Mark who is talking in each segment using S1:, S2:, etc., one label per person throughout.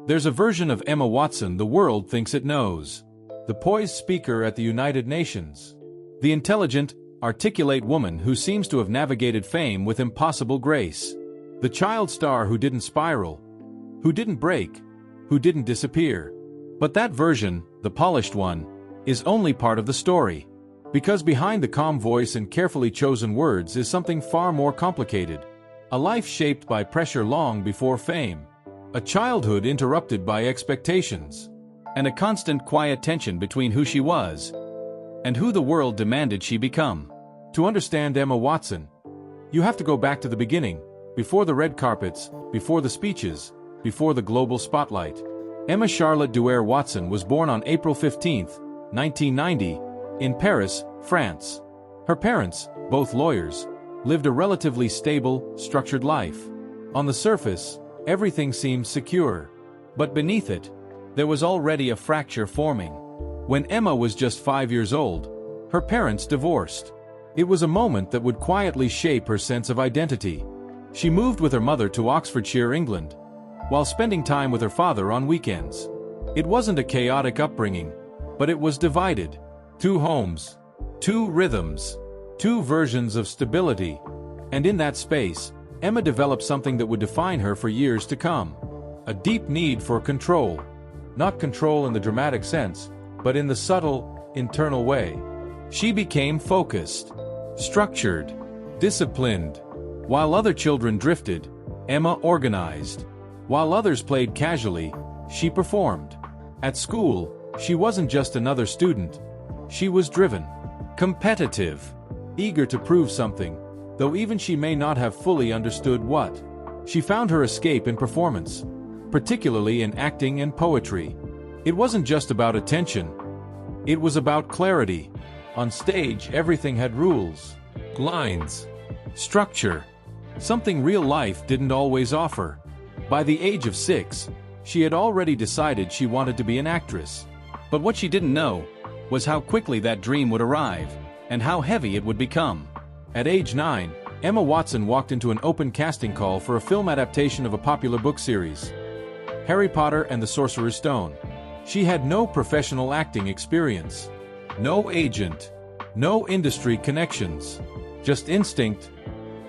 S1: There's a version of Emma Watson the world thinks it knows. The poised speaker at the United Nations. The intelligent, articulate woman who seems to have navigated fame with impossible grace. The child star who didn't spiral, who didn't break, who didn't disappear. But that version, the polished one, is only part of the story. Because behind the calm voice and carefully chosen words is something far more complicated. A life shaped by pressure long before fame. A childhood interrupted by expectations. And a constant quiet tension between who she was and who the world demanded she become. To understand Emma Watson, you have to go back to the beginning, before the red carpets, before the speeches, before the global spotlight. Emma Charlotte Duer Watson was born on April 15, 1990, in Paris, France. Her parents, both lawyers, lived a relatively stable, structured life. On the surface, everything seemed secure. But beneath it, there was already a fracture forming. When Emma was just 5 years old, her parents divorced. It was a moment that would quietly shape her sense of identity. She moved with her mother to Oxfordshire, England, while spending time with her father on weekends. It wasn't a chaotic upbringing, but it was divided. 2 homes, 2 rhythms, 2 versions of stability. And in that space, Emma developed something that would define her for years to come. A deep need for control. Not control in the dramatic sense, but in the subtle, internal way. She became focused, structured, disciplined. While other children drifted, Emma organized. While others played casually, she performed. At school, she wasn't just another student. She was driven, competitive, eager to prove something, though even she may not have fully understood what. She found her escape in performance, particularly in acting and poetry. It wasn't just about attention. It was about clarity. On stage, everything had rules, lines, structure, something real life didn't always offer. By the age of 6, she had already decided she wanted to be an actress. But what she didn't know was how quickly that dream would arrive, and how heavy it would become. At age 9, Emma Watson walked into an open casting call for a film adaptation of a popular book series, Harry Potter and the Sorcerer's Stone. She had no professional acting experience, no agent, no industry connections, just instinct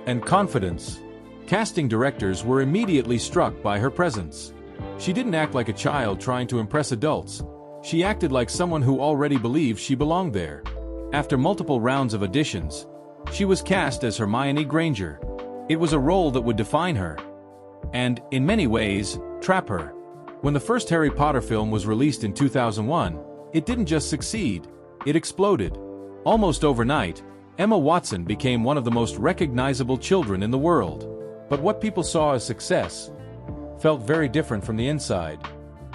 S1: and confidence. Casting directors were immediately struck by her presence. She didn't act like a child trying to impress adults. She acted like someone who already believed she belonged there. After multiple rounds of auditions, she was cast as Hermione Granger. It was a role that would define her, and, in many ways, trap her. When the first Harry Potter film was released in 2001, it didn't just succeed, it exploded. Almost overnight, Emma Watson became one of the most recognizable children in the world. But what people saw as success felt very different from the inside.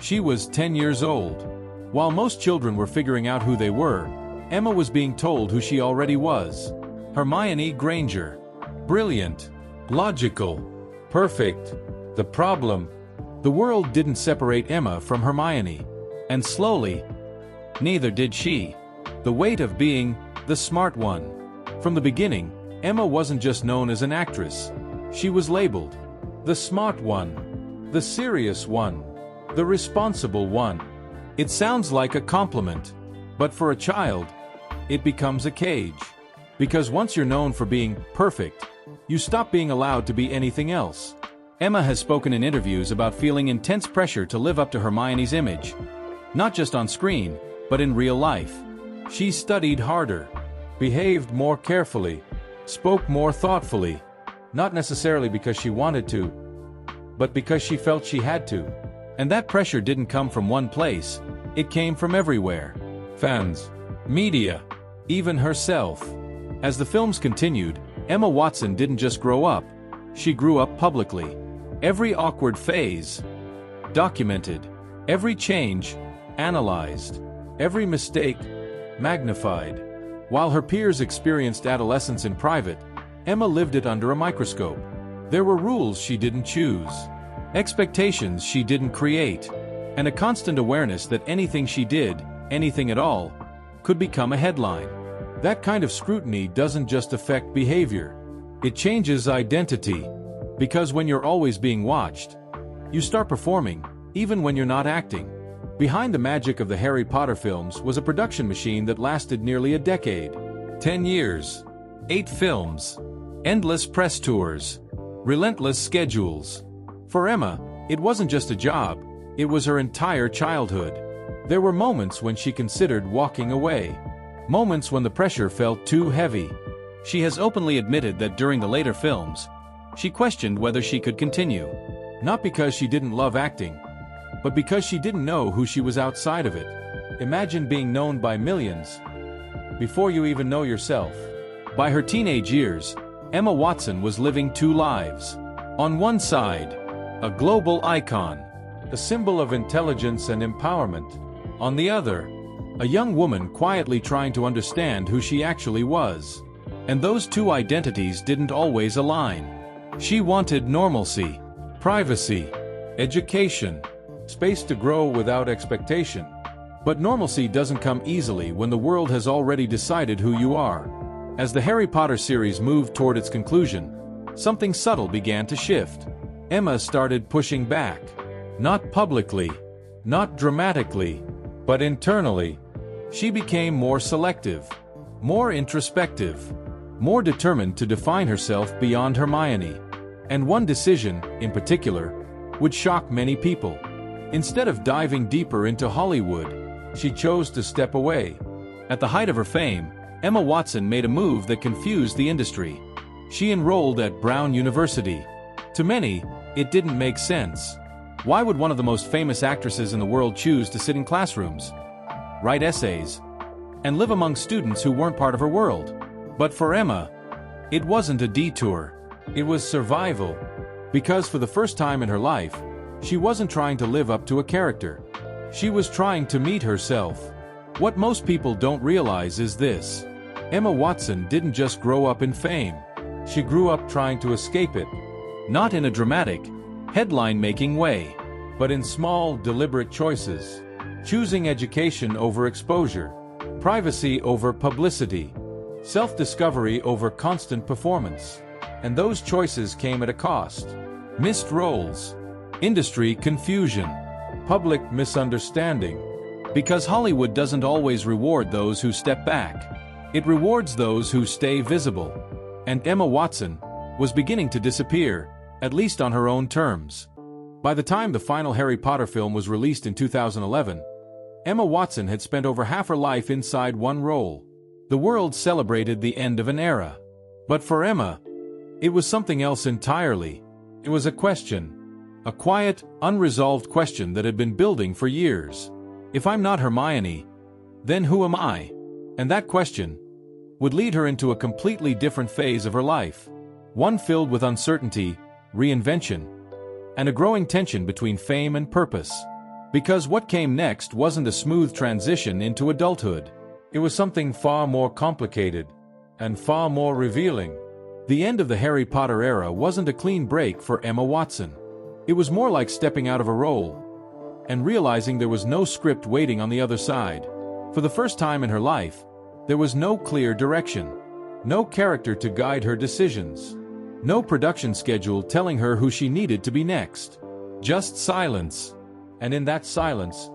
S1: She was 10 years old. While most children were figuring out who they were, Emma was being told who she already was. Hermione Granger. Brilliant. Logical. Perfect. The problem: the world didn't separate Emma from Hermione. And slowly, neither did she. The weight of being the smart one. From the beginning, Emma wasn't just known as an actress. She was labeled the smart one, the serious one, the responsible one. It sounds like a compliment, but for a child, it becomes a cage. Because once you're known for being perfect, you stop being allowed to be anything else. Emma has spoken in interviews about feeling intense pressure to live up to Hermione's image. Not just on screen, but in real life. She studied harder, behaved more carefully, spoke more thoughtfully. Not necessarily because she wanted to, but because she felt she had to. And that pressure didn't come from one place, it came from everywhere. Fans, media, even herself. As the films continued, Emma Watson didn't just grow up, she grew up publicly. Every awkward phase documented, every change analyzed, every mistake magnified. While her peers experienced adolescence in private, Emma lived it under a microscope. There were rules she didn't choose, expectations she didn't create, and a constant awareness that anything she did, anything at all, could become a headline. That kind of scrutiny doesn't just affect behavior. It changes identity. Because when you're always being watched, you start performing, even when you're not acting. Behind the magic of the Harry Potter films was a production machine that lasted nearly a decade. 10 years. 8 films. Endless press tours. Relentless schedules. For Emma, it wasn't just a job, it was her entire childhood. There were moments when she considered walking away. Moments when the pressure felt too heavy. She has openly admitted that during the later films, she questioned whether she could continue. Not because she didn't love acting, but because she didn't know who she was outside of it. Imagine being known by millions before you even know yourself. By her teenage years, Emma Watson was living 2 lives. On one side, a global icon, a symbol of intelligence and empowerment. On the other, a young woman quietly trying to understand who she actually was. And those 2 identities didn't always align. She wanted normalcy, privacy, education, space to grow without expectation. But normalcy doesn't come easily when the world has already decided who you are. As the Harry Potter series moved toward its conclusion, something subtle began to shift. Emma started pushing back. Not publicly, not dramatically, but internally. She became more selective, more introspective, more determined to define herself beyond Hermione. And one decision, in particular, would shock many people. Instead of diving deeper into Hollywood, she chose to step away. At the height of her fame, Emma Watson made a move that confused the industry. She enrolled at Brown University. To many, it didn't make sense. Why would one of the most famous actresses in the world choose to sit in classrooms, write essays, and live among students who weren't part of her world? But for Emma, it wasn't a detour. It was survival. Because for the first time in her life, she wasn't trying to live up to a character. She was trying to meet herself. What most people don't realize is this: Emma Watson didn't just grow up in fame. She grew up trying to escape it. Not in a dramatic, headline-making way, but in small, deliberate choices. Choosing education over exposure, privacy over publicity, self-discovery over constant performance. And those choices came at a cost. Missed roles, industry confusion, public misunderstanding. Because Hollywood doesn't always reward those who step back. It rewards those who stay visible. And Emma Watson was beginning to disappear, at least on her own terms. By the time the final Harry Potter film was released in 2011, Emma Watson had spent over half her life inside one role. The world celebrated the end of an era. But for Emma, it was something else entirely. It was a question. A quiet, unresolved question that had been building for years. If I'm not Hermione, then who am I? And that question would lead her into a completely different phase of her life. One filled with uncertainty, reinvention, and a growing tension between fame and purpose. Because what came next wasn't a smooth transition into adulthood. It was something far more complicated and far more revealing. The end of the Harry Potter era wasn't a clean break for Emma Watson. It was more like stepping out of a role and realizing there was no script waiting on the other side. For the first time in her life, there was no clear direction, no character to guide her decisions, no production schedule telling her who she needed to be next. Just silence. And in that silence,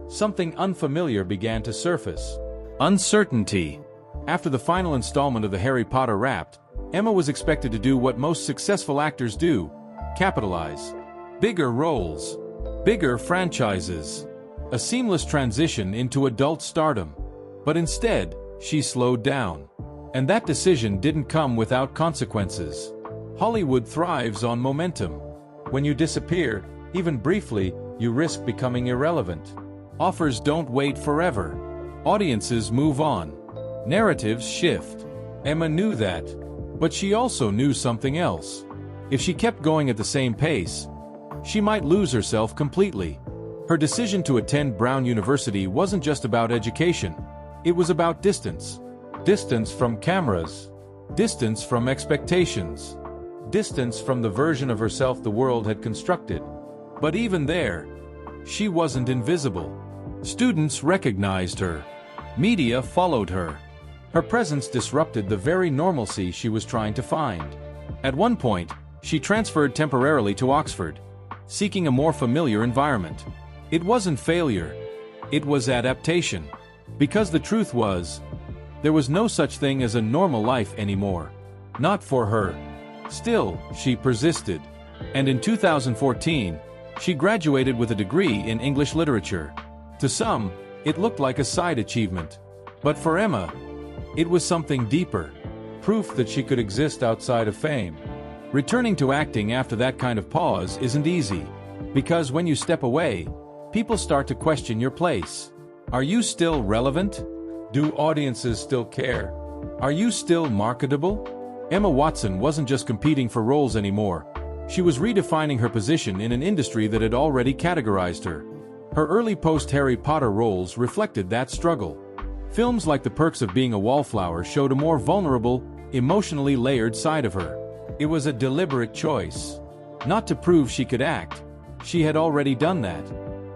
S1: something unfamiliar began to surface. Uncertainty. After the final installment of the Harry Potter wrapped, Emma was expected to do what most successful actors do: capitalize. Bigger roles, bigger franchises, a seamless transition into adult stardom. But instead, she slowed down. And that decision didn't come without consequences. Hollywood thrives on momentum. When you disappear, even briefly, you risk becoming irrelevant. Offers don't wait forever. Audiences move on. Narratives shift. Emma knew that. But she also knew something else. If she kept going at the same pace, she might lose herself completely. Her decision to attend Brown University wasn't just about education. It was about distance. Distance from cameras. Distance from expectations. Distance from the version of herself the world had constructed. But even there, she wasn't invisible. Students recognized her. Media followed her. Her presence disrupted the very normalcy she was trying to find. At one point, she transferred temporarily to Oxford, seeking a more familiar environment. It wasn't failure. It was adaptation. Because the truth was, there was no such thing as a normal life anymore. Not for her. Still, she persisted. And in 2014, she graduated with a degree in English literature. To some, it looked like a side achievement. But for Emma, it was something deeper. Proof that she could exist outside of fame. Returning to acting after that kind of pause isn't easy. Because when you step away, people start to question your place. Are you still relevant? Do audiences still care? Are you still marketable? Emma Watson wasn't just competing for roles anymore. She was redefining her position in an industry that had already categorized her. Her early post-Harry Potter roles reflected that struggle. Films like The Perks of Being a Wallflower showed a more vulnerable, emotionally layered side of her. It was a deliberate choice. Not to prove she could act. She had already done that.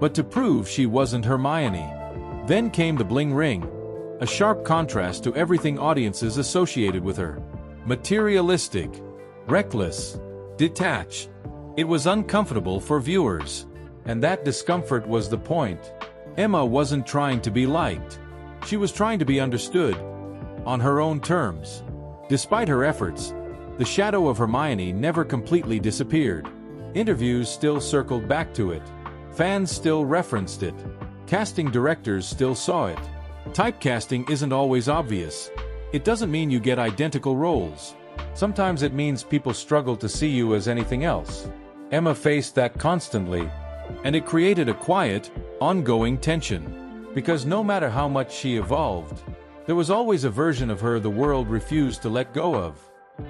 S1: But to prove she wasn't Hermione. Then came The Bling Ring. A sharp contrast to everything audiences associated with her. Materialistic. Reckless. Detached. It was uncomfortable for viewers. And that discomfort was the point. Emma wasn't trying to be liked. She was trying to be understood. On her own terms. Despite her efforts, the shadow of Hermione never completely disappeared. Interviews still circled back to it. Fans still referenced it. Casting directors still saw it. Typecasting isn't always obvious. It doesn't mean you get identical roles. Sometimes it means people struggle to see you as anything else. Emma faced that constantly, and it created a quiet, ongoing tension. Because no matter how much she evolved, there was always a version of her the world refused to let go of.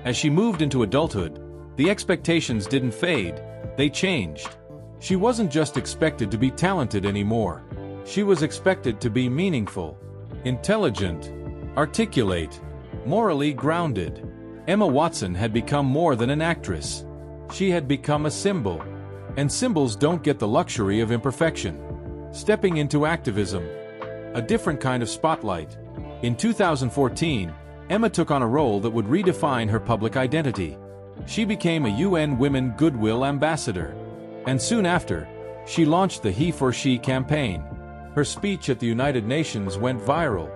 S1: As she moved into adulthood, the expectations didn't fade, they changed. She wasn't just expected to be talented anymore. She was expected to be meaningful, intelligent, articulate, morally grounded. Emma Watson had become more than an actress. She had become a symbol. And symbols don't get the luxury of imperfection. Stepping into activism. A different kind of spotlight. In 2014, Emma took on a role that would redefine her public identity. She became a UN Women Goodwill Ambassador. And soon after, she launched the HeForShe campaign. Her speech at the United Nations went viral.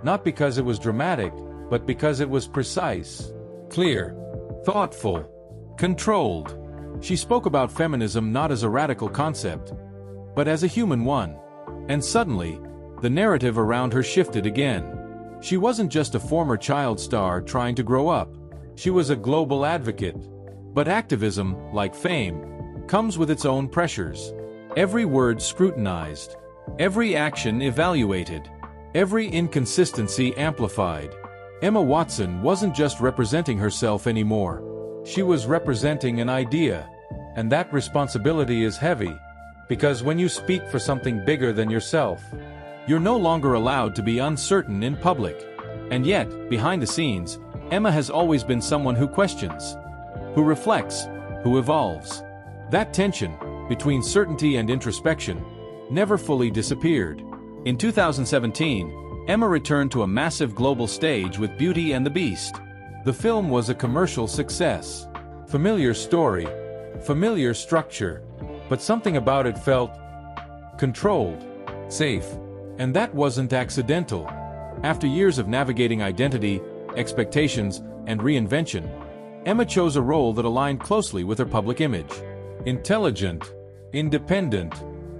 S1: Not because it was dramatic, but because it was precise, clear, thoughtful, controlled. She spoke about feminism not as a radical concept, but as a human one. And suddenly, the narrative around her shifted again. She wasn't just a former child star trying to grow up. She was a global advocate. But activism, like fame, comes with its own pressures. Every word scrutinized. Every action evaluated. Every inconsistency amplified. Emma Watson wasn't just representing herself anymore. She was representing an idea. And that responsibility is heavy. Because when you speak for something bigger than yourself, you're no longer allowed to be uncertain in public. And yet, behind the scenes, Emma has always been someone who questions, who reflects, who evolves. That tension, between certainty and introspection, never fully disappeared. In 2017, Emma returned to a massive global stage with Beauty and the Beast. The film was a commercial success. Familiar story, familiar structure, but something about it felt controlled, safe. And that wasn't accidental. After years of navigating identity, expectations, and reinvention, Emma chose a role that aligned closely with her public image. Intelligent, independent,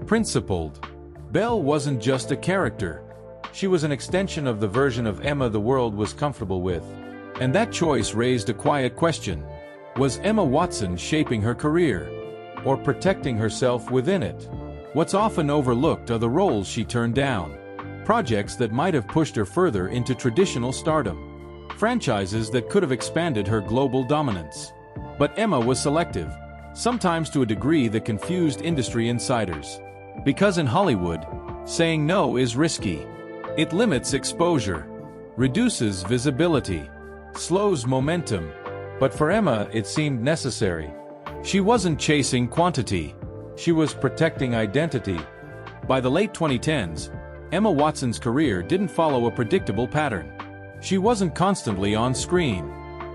S1: principled. Belle wasn't just a character. She was an extension of the version of Emma the world was comfortable with. And that choice raised a quiet question. Was Emma Watson shaping her career? Or protecting herself within it? What's often overlooked are the roles she turned down. Projects that might have pushed her further into traditional stardom. Franchises that could have expanded her global dominance. But Emma was selective, sometimes to a degree that confused industry insiders. Because in Hollywood, saying no is risky. It limits exposure, reduces visibility, slows momentum. But for Emma, it seemed necessary. She wasn't chasing quantity. She was protecting identity. By the late 2010s, Emma Watson's career didn't follow a predictable pattern. She wasn't constantly on screen.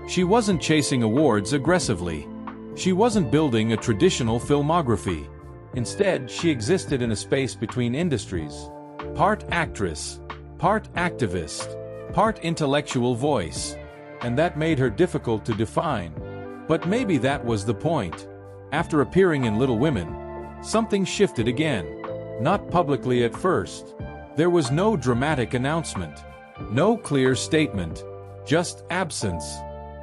S1: She wasn't chasing awards aggressively. She wasn't building a traditional filmography. Instead, she existed in a space between industries. Part actress, part activist, part intellectual voice. And that made her difficult to define. But maybe that was the point. After appearing in Little Women, something shifted again. Not publicly at first. There was no dramatic announcement. No clear statement. Just absence.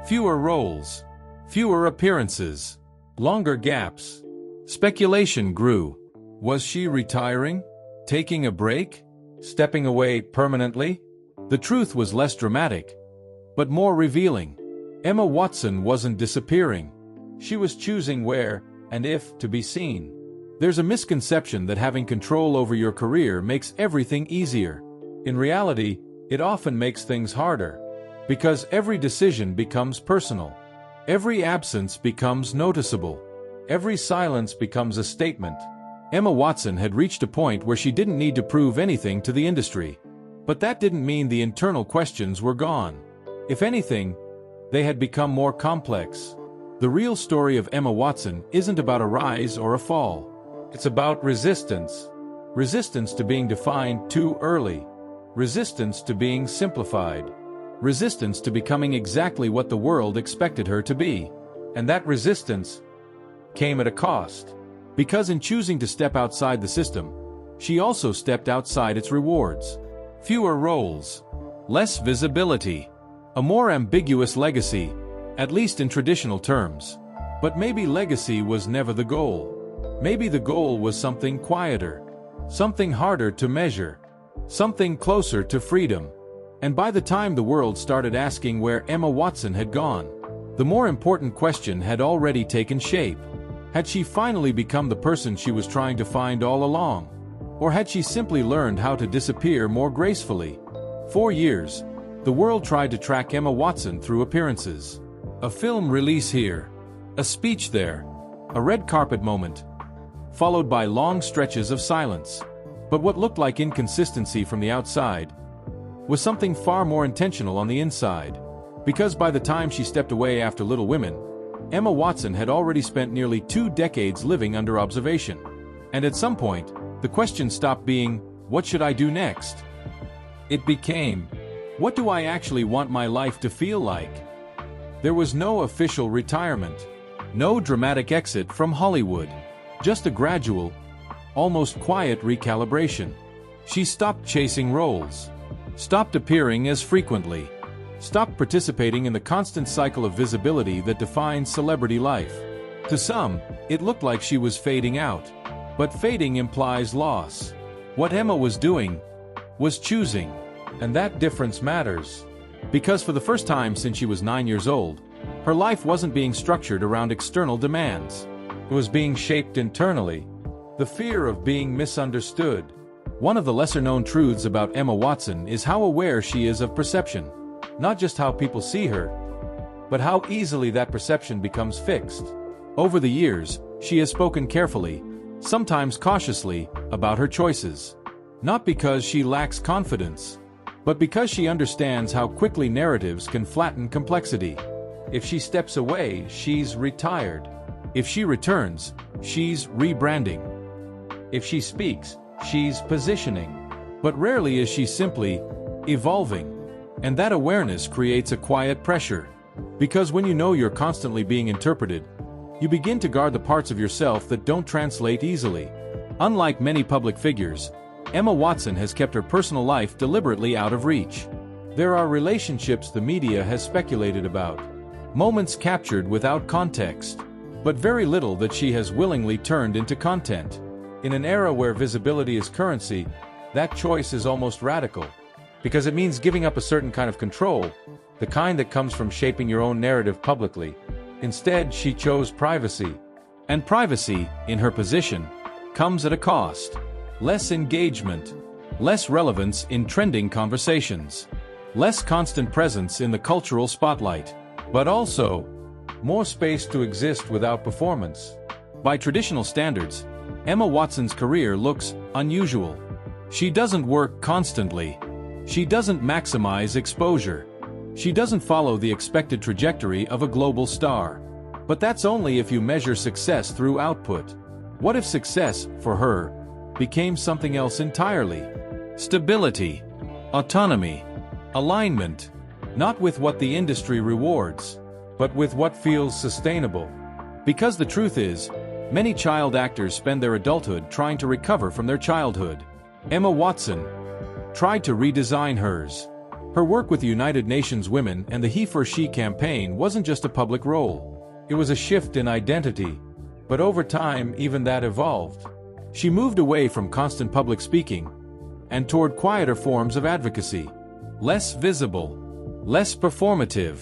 S1: Fewer roles. Fewer appearances. Longer gaps. Speculation grew. Was she retiring? Taking a break? Stepping away permanently? The truth was less dramatic, but more revealing. Emma Watson wasn't disappearing. She was choosing where, and if, to be seen. There's a misconception that having control over your career makes everything easier. In reality, it often makes things harder. Because every decision becomes personal. Every absence becomes noticeable. Every silence becomes a statement. Emma Watson had reached a point where she didn't need to prove anything to the industry. But that didn't mean the internal questions were gone. If anything, they had become more complex. The real story of Emma Watson isn't about a rise or a fall. It's about resistance. Resistance to being defined too early. Resistance to being simplified. Resistance to becoming exactly what the world expected her to be. And that resistance came at a cost. Because in choosing to step outside the system, she also stepped outside its rewards. Fewer roles. Less visibility. A more ambiguous legacy, at least in traditional terms. But maybe legacy was never the goal. Maybe the goal was something quieter. Something harder to measure. Something closer to freedom. And by the time the world started asking where Emma Watson had gone, the more important question had already taken shape. Had she finally become the person she was trying to find all along? Or had she simply learned how to disappear more gracefully? 4 years, the world tried to track Emma Watson through appearances. A film release here. A speech there. A red carpet moment. Followed by long stretches of silence. But what looked like inconsistency from the outside was something far more intentional on the inside. Because by the time she stepped away after Little Women, Emma Watson had already spent nearly 2 decades living under observation. And at some point, the question stopped being, what should I do next? It became, what do I actually want my life to feel like? There was no official retirement. No dramatic exit from Hollywood. Just a gradual, almost quiet recalibration. She stopped chasing roles. Stopped appearing as frequently. Stopped participating in the constant cycle of visibility that defines celebrity life. To some, it looked like she was fading out. But fading implies loss. What Emma was doing was choosing. And that difference matters. Because for the first time since she was 9 years old, her life wasn't being structured around external demands. It was being shaped internally. The fear of being misunderstood. One of the lesser-known truths about Emma Watson is how aware she is of perception. Not just how people see her, but how easily that perception becomes fixed. Over the years, she has spoken carefully, sometimes cautiously, about her choices. Not because she lacks confidence, but because she understands how quickly narratives can flatten complexity. If she steps away, she's retired. If she returns, she's rebranding. If she speaks, she's positioning. But rarely is she simply evolving. And that awareness creates a quiet pressure. Because when you know you're constantly being interpreted, you begin to guard the parts of yourself that don't translate easily. Unlike many public figures, Emma Watson has kept her personal life deliberately out of reach. There are relationships the media has speculated about. Moments captured without context. But very little that she has willingly turned into content. In an era where visibility is currency, that choice is almost radical. Because it means giving up a certain kind of control, the kind that comes from shaping your own narrative publicly. Instead, she chose privacy. And privacy, in her position, comes at a cost. Less engagement. Less relevance in trending conversations. Less constant presence in the cultural spotlight. But also, more space to exist without performance. By traditional standards, Emma Watson's career looks unusual. She doesn't work constantly. She doesn't maximize exposure. She doesn't follow the expected trajectory of a global star. But that's only if you measure success through output. What if success, for her, became something else entirely? Stability, autonomy, alignment, not with what the industry rewards, but with what feels sustainable. Because the truth is, many child actors spend their adulthood trying to recover from their childhood. Emma Watson tried to redesign hers. Her work with the United Nations Women and the HeForShe campaign wasn't just a public role. It was a shift in identity. But over time, even that evolved. She moved away from constant public speaking and toward quieter forms of advocacy. Less visible, less performative,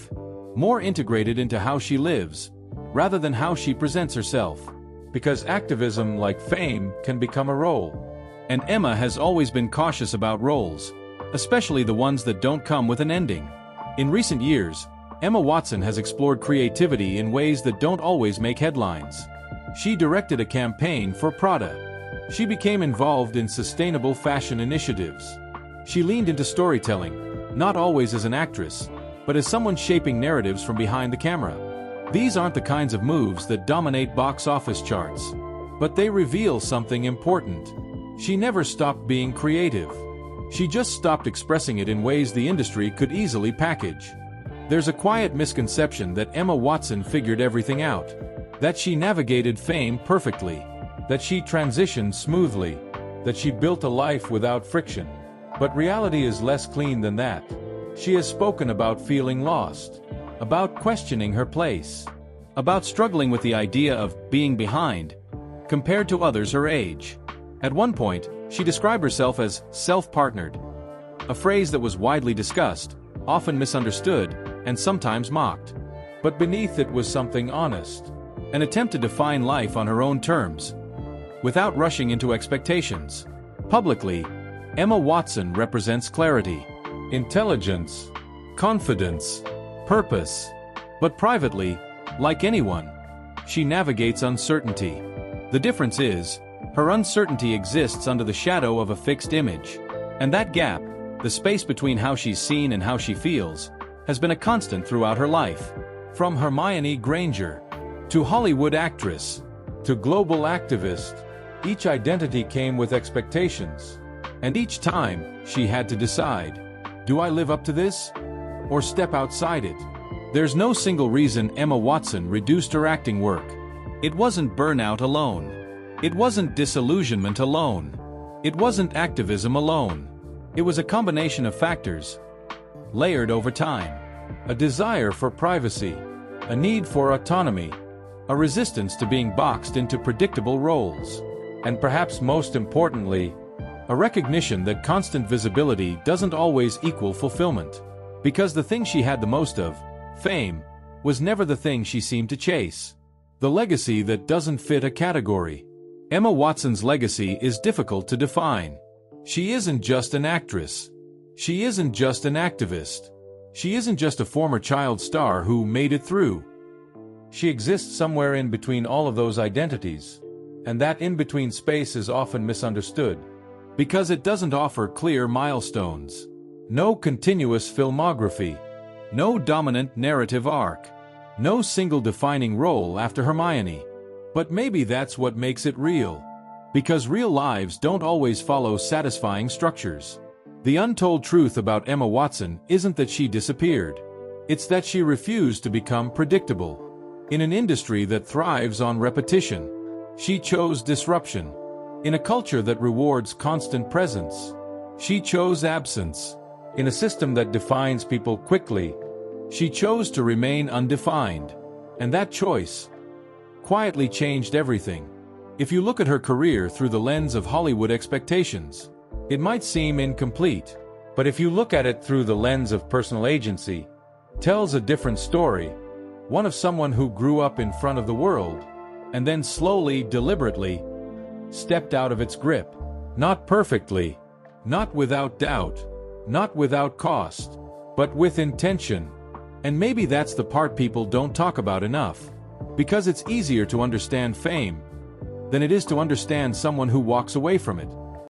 S1: more integrated into how she lives, rather than how she presents herself. Because activism, like fame, can become a role. And Emma has always been cautious about roles, especially the ones that don't come with an ending. In recent years, Emma Watson has explored creativity in ways that don't always make headlines. She directed a campaign for Prada. She became involved in sustainable fashion initiatives. She leaned into storytelling, not always as an actress, but as someone shaping narratives from behind the camera. These aren't the kinds of moves that dominate box office charts, but they reveal something important. She never stopped being creative. She just stopped expressing it in ways the industry could easily package. There's a quiet misconception that Emma Watson figured everything out, that she navigated fame perfectly, that she transitioned smoothly, that she built a life without friction. But reality is less clean than that. She has spoken about feeling lost, about questioning her place, about struggling with the idea of being behind, compared to others her age. At one point, she described herself as self-partnered, a phrase that was widely discussed, often misunderstood, and sometimes mocked. But beneath it was something honest, an attempt to define life on her own terms, without rushing into expectations. Publicly, Emma Watson represents clarity, intelligence, confidence, purpose. But privately, like anyone, she navigates uncertainty. The difference is, her uncertainty exists under the shadow of a fixed image. And that gap, the space between how she's seen and how she feels, has been a constant throughout her life. From Hermione Granger to Hollywood actress to global activist, each identity came with expectations. And each time, she had to decide, do I live up to this? Or step outside it? There's no single reason Emma Watson reduced her acting work. It wasn't burnout alone. It wasn't disillusionment alone. It wasn't activism alone. It was a combination of factors, layered over time. A desire for privacy, a need for autonomy, a resistance to being boxed into predictable roles, and perhaps most importantly, a recognition that constant visibility doesn't always equal fulfillment. Because the thing she had the most of, fame, was never the thing she seemed to chase. The legacy that doesn't fit a category. Emma Watson's legacy is difficult to define. She isn't just an actress. She isn't just an activist. She isn't just a former child star who made it through. She exists somewhere in between all of those identities, and that in-between space is often misunderstood, because it doesn't offer clear milestones, no continuous filmography, no dominant narrative arc, no single defining role after Hermione. But maybe that's what makes it real, because real lives don't always follow satisfying structures. The untold truth about Emma Watson isn't that she disappeared. It's that she refused to become predictable. In an industry that thrives on repetition, she chose disruption. In a culture that rewards constant presence, she chose absence. In a system that defines people quickly, she chose to remain undefined. And that choice quietly changed everything. If you look at her career through the lens of Hollywood expectations, it might seem incomplete. But if you look at it through the lens of personal agency, it tells a different story. One of someone who grew up in front of the world, and then slowly, deliberately, stepped out of its grip. Not perfectly, not without doubt, not without cost, but with intention. And maybe that's the part people don't talk about enough. Because it's easier to understand fame than it is to understand someone who walks away from it.